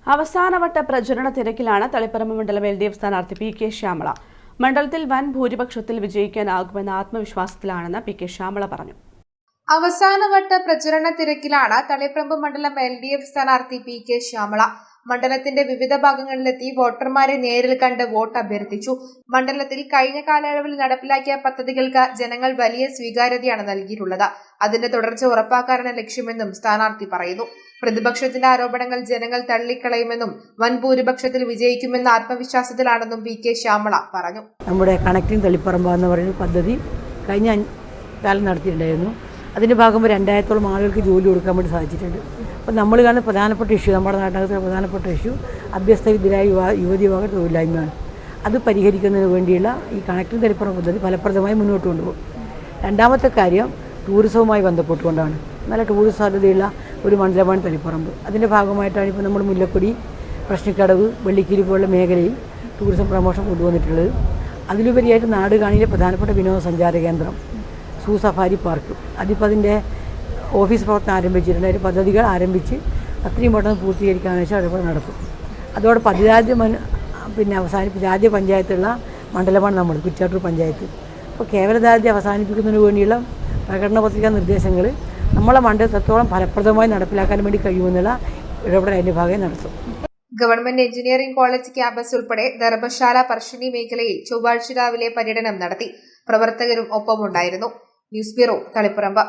അവസാനവട്ട പ്രചരണ തിരക്കിലാണ് തളിപ്പറമ്പ് മണ്ഡലം LDF സ്ഥാനാർത്ഥി പി കെ ശ്യാമള. മണ്ഡലത്തിൽ വൻ ഭൂരിപക്ഷത്തിൽ വിജയിക്കാനാകുമെന്ന ആത്മവിശ്വാസത്തിലാണെന്ന് പി കെ ശ്യാമള പറഞ്ഞു. അവസാനവട്ട പ്രചരണ തിരക്കിലാണ് തളിപ്പറമ്പ് മണ്ഡലം LDF സ്ഥാനാർത്ഥി പി കെ ശ്യാമള. മണ്ഡലത്തിന്റെ വിവിധ ഭാഗങ്ങളിലെത്തി വോട്ടർമാരെ നേരിൽ കണ്ട് വോട്ട് അഭ്യർത്ഥിച്ചു. മണ്ഡലത്തിൽ കഴിഞ്ഞ കാലയളവിൽ നടപ്പിലാക്കിയ പദ്ധതികൾക്ക് ജനങ്ങൾ വലിയ സ്വീകാര്യതയാണ് നൽകിയിട്ടുള്ളത്. അതിന്റെ തുടർച്ച ഉറപ്പാക്കാനാണ് ലക്ഷ്യമെന്നും സ്ഥാനാർത്ഥി പറയുന്നു. പ്രതിപക്ഷത്തിന്റെ ആരോപണങ്ങൾ ജനങ്ങൾ തള്ളിക്കളയുമെന്നും വൻ ഭൂരിപക്ഷത്തിൽ വിജയിക്കുമെന്ന ആത്മവിശ്വാസത്തിലാണെന്നും പി കെ ശ്യാമള പറഞ്ഞു. നമ്മുടെ കണക്റ്റിംഗ് തളിപ്പറമ്പ് എന്ന് പറയുന്ന പദ്ധതി കഴിഞ്ഞ കാലം നടത്തിയിട്ടുണ്ടായിരുന്നു. അതിൻ്റെ ഭാഗമായി 2000-ഓളം ആളുകൾക്ക് ജോലി കൊടുക്കാൻ വേണ്ടി സാധിച്ചിട്ടുണ്ട്. അപ്പോൾ നമ്മൾ കാണുന്ന പ്രധാനപ്പെട്ട ഇഷ്യൂ, നമ്മുടെ നാട്ടകത്തെ പ്രധാനപ്പെട്ട ഇഷ്യൂ അഭ്യസ്തവിദ്യരായ യുവതി യുവാക്കൾ തൊഴിലില്ലായ്മയാണ്. അത് പരിഹരിക്കുന്നതിന് വേണ്ടിയുള്ള ഈ കണക്റ്റിംഗ് തളിപ്പറമ്പ് പദ്ധതി ഫലപ്രദമായി മുന്നോട്ട് കൊണ്ടുപോകും. രണ്ടാമത്തെ കാര്യം ടൂറിസവുമായി ബന്ധപ്പെട്ടുകൊണ്ടാണ്. നല്ല ടൂറിസം സാധ്യതയുള്ള ഒരു മണ്ഡലമാണ് തളിപ്പറമ്പ്. അതിൻ്റെ ഭാഗമായിട്ടാണ് ഇപ്പോൾ നമ്മൾ മുല്ലക്കൊടി, പ്രശ്നക്കടവ്, വെള്ളിക്കിരി പോലുള്ള മേഖലയിൽ ടൂറിസം പ്രമോഷൻ കൊണ്ടുവന്നിട്ടുള്ളത്. അതിലുപരിയായിട്ട് നാടുകാണിയിലെ പ്രധാനപ്പെട്ട വിനോദസഞ്ചാര കേന്ദ്രം സൂ സഫാരി പാർക്ക്, അതിപ്പോൾ അതിൻ്റെ ഓഫീസ് പ്രവർത്തനം ആരംഭിച്ചിട്ടുണ്ട്. അതിൻ്റെ പദ്ധതികൾ ആരംഭിച്ച് അത്രയും പെട്ടെന്ന് പൂർത്തീകരിക്കാമെന്ന് വെച്ചാൽ അതുപോലെ നടത്തും. അതോടൊപ്പം ആദ്യ പഞ്ചായത്തുള്ള മണ്ഡലമാണ് നമ്മൾ കുറ്റാട്ടൂർ പഞ്ചായത്ത്. അപ്പോൾ കേവലദാരിദ്ര്യം അവസാനിപ്പിക്കുന്നതിന് വേണ്ടിയുള്ള പ്രകടന പത്രികാ നിർദ്ദേശങ്ങൾ നമ്മളെ മണ്ഡലത്തോളം ഫലപ്രദമായി നടപ്പിലാക്കാൻ വേണ്ടി കഴിയുമെന്നുള്ള ഇടപെടൽ അതിൻ്റെ ഭാഗമായി നടത്തും. ഗവൺമെന്റ് എഞ്ചിനീയറിംഗ് കോളേജ് ക്യാമ്പസ് ഉൾപ്പെടെ ധർമ്മശാല, പറശ്ശിനി മേഖലയിൽ ചൊവ്വാഴ്ച രാവിലെ പര്യടനം നടത്തി. പ്രവർത്തകരും ഒപ്പമുണ്ടായിരുന്നു. News bureau, Taliparamba.